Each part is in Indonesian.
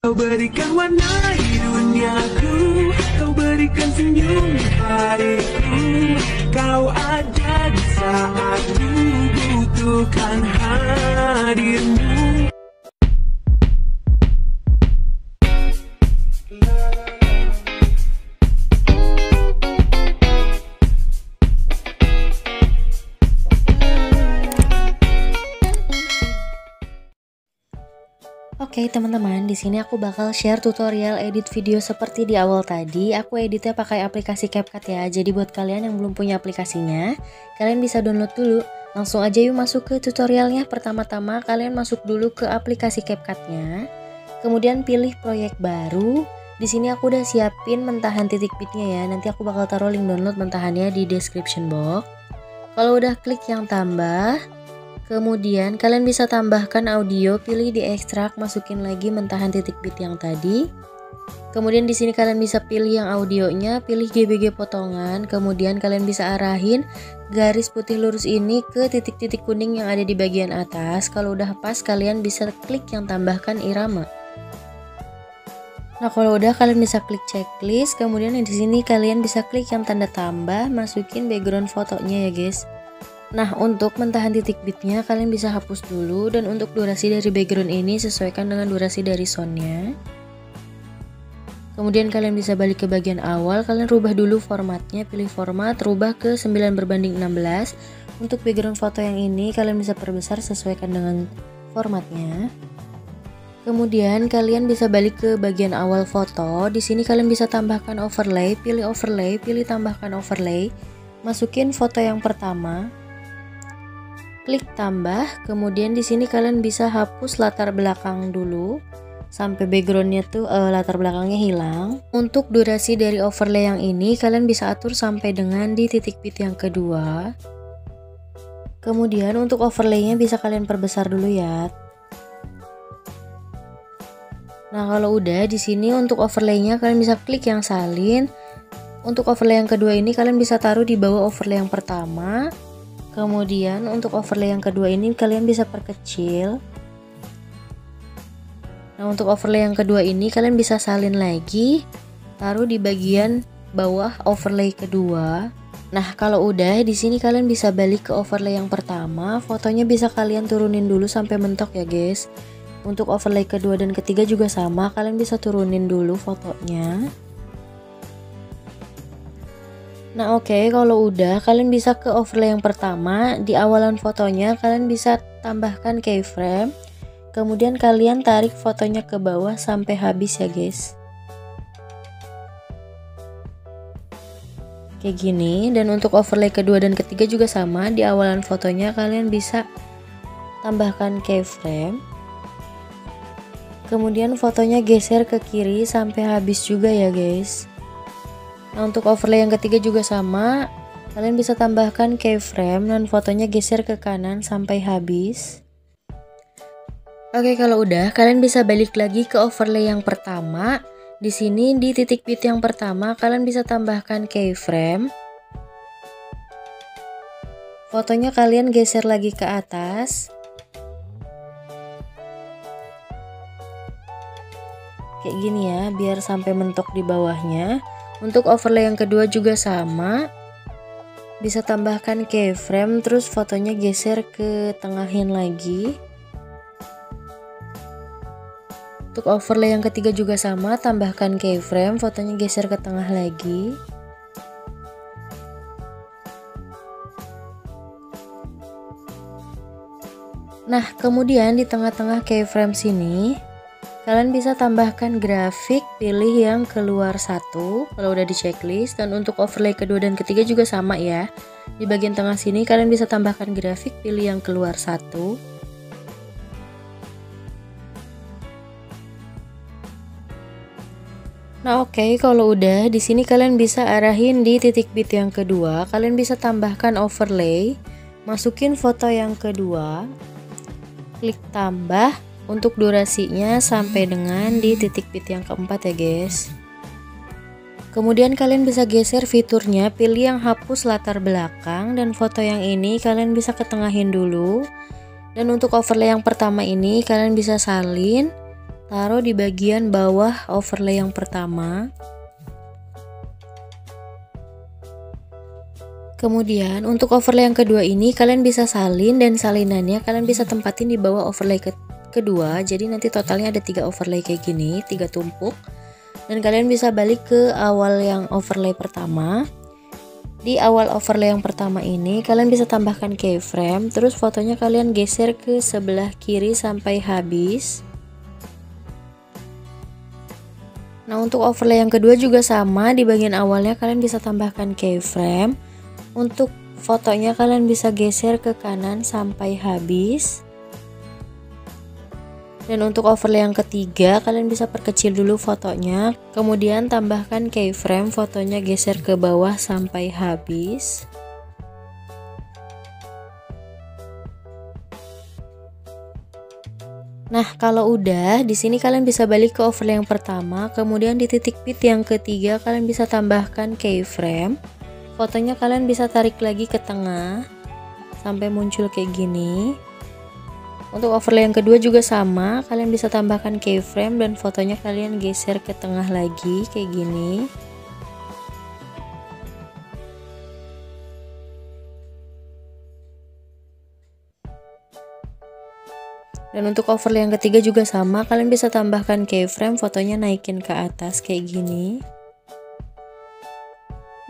Kau berikan warna di duniaku, kau berikan senyum di hariku. Kau ada di saat ku butuhkan hadirmu. Oke teman-teman, di sini aku bakal share tutorial edit video seperti di awal tadi. Aku editnya pakai aplikasi CapCut ya. Jadi buat kalian yang belum punya aplikasinya, kalian bisa download dulu. Langsung aja yuk masuk ke tutorialnya. Pertama-tama kalian masuk dulu ke aplikasi CapCut-nya. Kemudian pilih proyek baru. Di sini aku udah siapin mentahan titik bitnya ya. Nanti aku bakal taruh link download mentahannya di description box. Kalau udah klik yang tambah, kemudian kalian bisa tambahkan audio, pilih di ekstrak, masukin lagi mentahan titik bit yang tadi. Kemudian di sini kalian bisa pilih yang audionya, pilih GBG potongan, kemudian kalian bisa arahin garis putih lurus ini ke titik-titik kuning yang ada di bagian atas. Kalau udah pas, kalian bisa klik yang tambahkan irama. Nah, kalau udah kalian bisa klik checklist, kemudian di sini kalian bisa klik yang tanda tambah, masukin background fotonya ya guys. Nah, untuk mentahan titik bitnya kalian bisa hapus dulu, dan untuk durasi dari background ini sesuaikan dengan durasi dari soundnya. Kemudian kalian bisa balik ke bagian awal, kalian rubah dulu formatnya, pilih format, rubah ke 9:16. Untuk background foto yang ini kalian bisa perbesar sesuaikan dengan formatnya. Kemudian kalian bisa balik ke bagian awal foto. Di sini kalian bisa tambahkan overlay, pilih tambahkan overlay, masukin foto yang pertama. Klik tambah, kemudian di sini kalian bisa hapus latar belakang dulu sampai backgroundnya tuh latar belakangnya hilang. Untuk durasi dari overlay yang ini kalian bisa atur sampai dengan di titik bit yang kedua. Kemudian untuk overlaynya bisa kalian perbesar dulu ya. Nah, kalau udah di sini untuk overlaynya kalian bisa klik yang salin. Untuk overlay yang kedua ini kalian bisa taruh di bawah overlay yang pertama. Kemudian untuk overlay yang kedua ini kalian bisa perkecil. Nah, untuk overlay yang kedua ini kalian bisa salin lagi, taruh di bagian bawah overlay kedua. Nah, kalau udah di sini kalian bisa balik ke overlay yang pertama, fotonya bisa kalian turunin dulu sampai mentok ya guys. Untuk overlay kedua dan ketiga juga sama, kalian bisa turunin dulu fotonya. Nah, oke, kalau udah kalian bisa ke overlay yang pertama, di awalan fotonya kalian bisa tambahkan keyframe. Kemudian kalian tarik fotonya ke bawah sampai habis ya guys. Kayak gini. Dan untuk overlay kedua dan ketiga juga sama, di awalan fotonya kalian bisa tambahkan keyframe. Kemudian fotonya geser ke kiri sampai habis juga ya guys. Nah, untuk overlay yang ketiga juga sama, kalian bisa tambahkan keyframe dan fotonya geser ke kanan sampai habis. Oke, kalau udah kalian bisa balik lagi ke overlay yang pertama. Di sini di titik bit yang pertama kalian bisa tambahkan keyframe. Fotonya kalian geser lagi ke atas. Kayak gini ya, biar sampai mentok di bawahnya. Untuk overlay yang kedua juga sama, bisa tambahkan keyframe, terus fotonya geser ke tengahin lagi. Untuk overlay yang ketiga juga sama, tambahkan keyframe, fotonya geser ke tengah lagi. Nah, kemudian di tengah-tengah keyframe sini kalian bisa tambahkan grafik, pilih yang keluar satu kalau udah di checklist. Dan untuk overlay kedua dan ketiga juga sama ya. Di bagian tengah sini kalian bisa tambahkan grafik, pilih yang keluar satu. Nah, oke, kalau udah di sini kalian bisa arahin di titik bit yang kedua. Kalian bisa tambahkan overlay, masukin foto yang kedua, klik tambah. Untuk durasinya sampai dengan di titik bit yang keempat ya guys. Kemudian kalian bisa geser fiturnya, pilih yang hapus latar belakang, dan foto yang ini kalian bisa ketengahin dulu. Dan untuk overlay yang pertama ini kalian bisa salin, taruh di bagian bawah overlay yang pertama. Kemudian untuk overlay yang kedua ini kalian bisa salin, dan salinannya kalian bisa tempatin di bawah overlay kedua. Jadi nanti totalnya ada 3 overlay kayak gini, 3 tumpuk. Dan kalian bisa balik ke awal yang overlay pertama. Di awal overlay yang pertama ini kalian bisa tambahkan keyframe, terus fotonya kalian geser ke sebelah kiri sampai habis. Nah, untuk overlay yang kedua juga sama, di bagian awalnya kalian bisa tambahkan keyframe. Untuk fotonya kalian bisa geser ke kanan sampai habis. Dan untuk overlay yang ketiga kalian bisa perkecil dulu fotonya, kemudian tambahkan keyframe, fotonya geser ke bawah sampai habis. Nah, kalau udah, di sini kalian bisa balik ke overlay yang pertama, kemudian di titik bit yang ketiga kalian bisa tambahkan keyframe. Fotonya kalian bisa tarik lagi ke tengah sampai muncul kayak gini. Untuk overlay yang kedua juga sama, kalian bisa tambahkan keyframe dan fotonya kalian geser ke tengah lagi kayak gini. Dan untuk overlay yang ketiga juga sama, kalian bisa tambahkan keyframe, fotonya naikin ke atas kayak gini.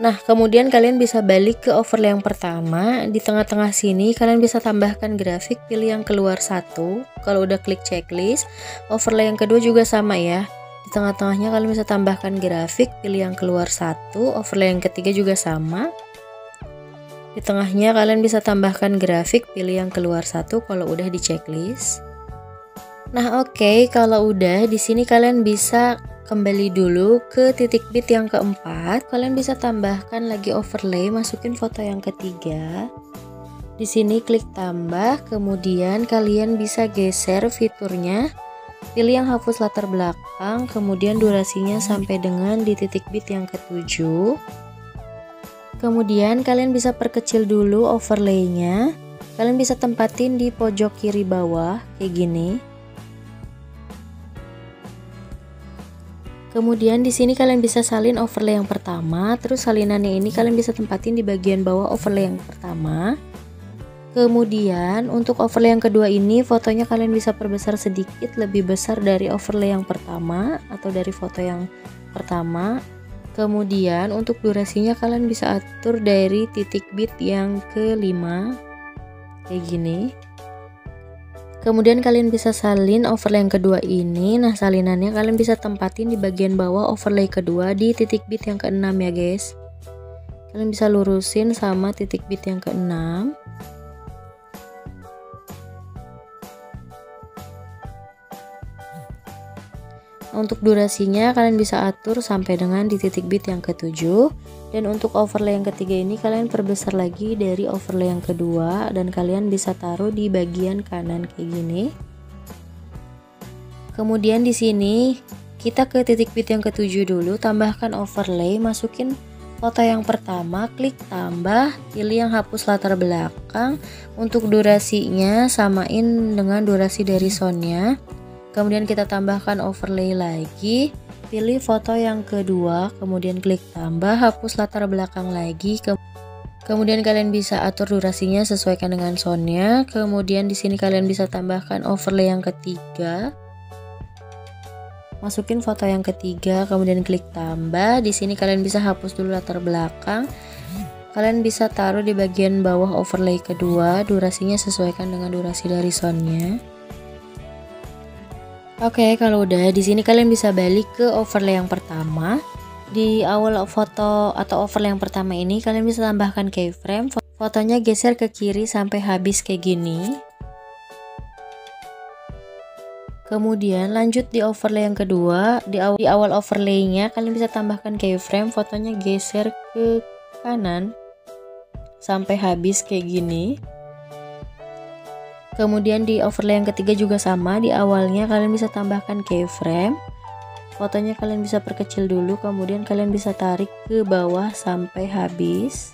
Nah, kemudian kalian bisa balik ke overlay yang pertama. Di tengah-tengah sini kalian bisa tambahkan grafik, pilih yang keluar satu. Kalau udah klik checklist, overlay yang kedua juga sama ya. Di tengah-tengahnya kalian bisa tambahkan grafik, pilih yang keluar satu. Overlay yang ketiga juga sama. Di tengahnya kalian bisa tambahkan grafik, pilih yang keluar satu kalau udah di checklist. Nah, oke, kalau udah di sini kalian bisa kembali dulu ke titik bit yang keempat. Kalian bisa tambahkan lagi overlay, masukin foto yang ketiga. Di sini klik tambah, kemudian kalian bisa geser fiturnya. Pilih yang hapus latar belakang, kemudian durasinya sampai dengan di titik bit yang ketujuh. Kemudian kalian bisa perkecil dulu overlaynya. Kalian bisa tempatin di pojok kiri bawah kayak gini. Kemudian di sini kalian bisa salin overlay yang pertama, terus salinannya ini kalian bisa tempatin di bagian bawah overlay yang pertama. Kemudian untuk overlay yang kedua ini fotonya kalian bisa perbesar sedikit, lebih besar dari overlay yang pertama atau dari foto yang pertama. Kemudian untuk durasinya kalian bisa atur dari titik bit yang kelima kayak gini. Kemudian kalian bisa salin overlay yang kedua ini. Nah, salinannya kalian bisa tempatin di bagian bawah overlay kedua di titik bit yang ke-6 ya guys. Kalian bisa lurusin sama titik bit yang ke-6. Untuk durasinya kalian bisa atur sampai dengan di titik bit yang ke-7. Dan untuk overlay yang ketiga ini kalian perbesar lagi dari overlay yang kedua, dan kalian bisa taruh di bagian kanan kayak gini. Kemudian di sini kita ke titik bit yang ke-7 dulu, tambahkan overlay, masukin foto yang pertama, klik tambah, pilih yang hapus latar belakang. Untuk durasinya samain dengan durasi dari soundnya. Kemudian kita tambahkan overlay lagi, pilih foto yang kedua, kemudian klik tambah, hapus latar belakang lagi. Kemudian kalian bisa atur durasinya sesuaikan dengan soundnya. Kemudian di sini kalian bisa tambahkan overlay yang ketiga, masukin foto yang ketiga, kemudian klik tambah. Di sini kalian bisa hapus dulu latar belakang. Kalian bisa taruh di bagian bawah overlay kedua, durasinya sesuaikan dengan durasi dari soundnya. Oke, kalau udah di sini kalian bisa balik ke overlay yang pertama. Di awal foto atau overlay yang pertama ini kalian bisa tambahkan keyframe, fotonya geser ke kiri sampai habis kayak gini. Kemudian lanjut di overlay yang kedua, di awal overlaynya kalian bisa tambahkan keyframe, fotonya geser ke kanan sampai habis kayak gini. Kemudian di overlay yang ketiga juga sama, di awalnya kalian bisa tambahkan keyframe, fotonya kalian bisa perkecil dulu, kemudian kalian bisa tarik ke bawah sampai habis.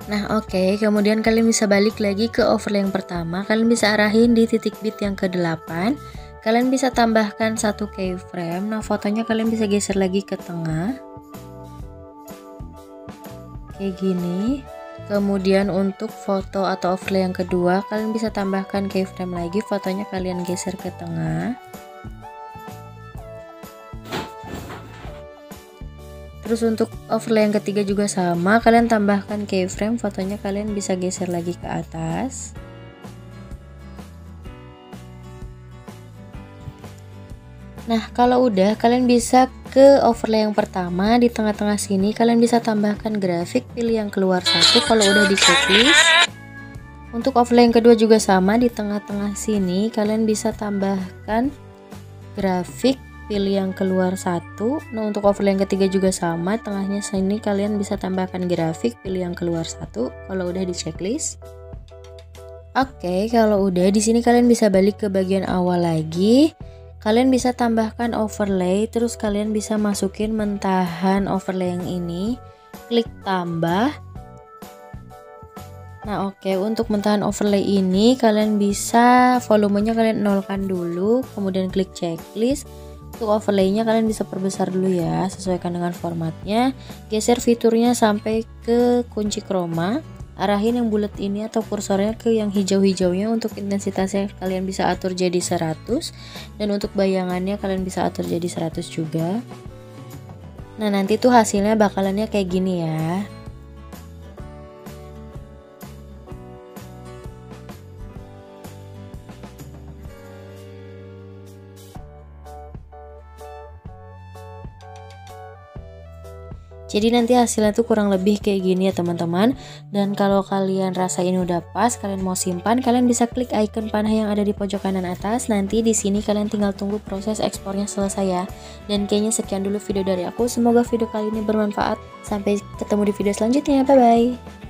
Nah oke, kemudian kalian bisa balik lagi ke overlay yang pertama. Kalian bisa arahin di titik bit yang ke-8. Kalian bisa tambahkan satu keyframe. Nah fotonya kalian bisa geser lagi ke tengah kayak gini. Kemudian untuk foto atau overlay yang kedua, kalian bisa tambahkan keyframe lagi. Fotonya kalian geser ke tengah. Terus untuk overlay yang ketiga juga sama, kalian tambahkan keyframe, fotonya kalian bisa geser lagi ke atas. Nah kalau udah, kalian bisa ke overlay yang pertama. Di tengah-tengah sini kalian bisa tambahkan grafik, pilih yang keluar satu kalau udah di checklist. Untuk overlay yang kedua juga sama, di tengah-tengah sini kalian bisa tambahkan grafik, pilih yang keluar satu. Nah untuk overlay yang ketiga juga sama, tengahnya sini kalian bisa tambahkan grafik, pilih yang keluar satu kalau udah di checklist. Oke, kalau udah di sini kalian bisa balik ke bagian awal lagi. Kalian bisa tambahkan overlay, terus kalian bisa masukin mentahan overlay yang ini, klik tambah. Nah oke, untuk mentahan overlay ini kalian bisa volumenya kalian nolkan dulu, kemudian klik checklist. Untuk overlaynya kalian bisa perbesar dulu ya, sesuaikan dengan formatnya. Geser fiturnya sampai ke kunci chroma. Arahin yang bulat ini atau kursornya ke yang hijau-hijaunya. Untuk intensitasnya kalian bisa atur jadi 100. Dan untuk bayangannya kalian bisa atur jadi 100 juga. Nah nanti tuh hasilnya bakalannya kayak gini ya. Jadi nanti hasilnya tuh kurang lebih kayak gini ya teman-teman. Dan kalau kalian rasa ini udah pas, kalian mau simpan, kalian bisa klik icon panah yang ada di pojok kanan atas. Nanti di sini kalian tinggal tunggu proses ekspornya selesai ya. Dan kayaknya sekian dulu video dari aku. Semoga video kali ini bermanfaat. Sampai ketemu di video selanjutnya. Bye bye.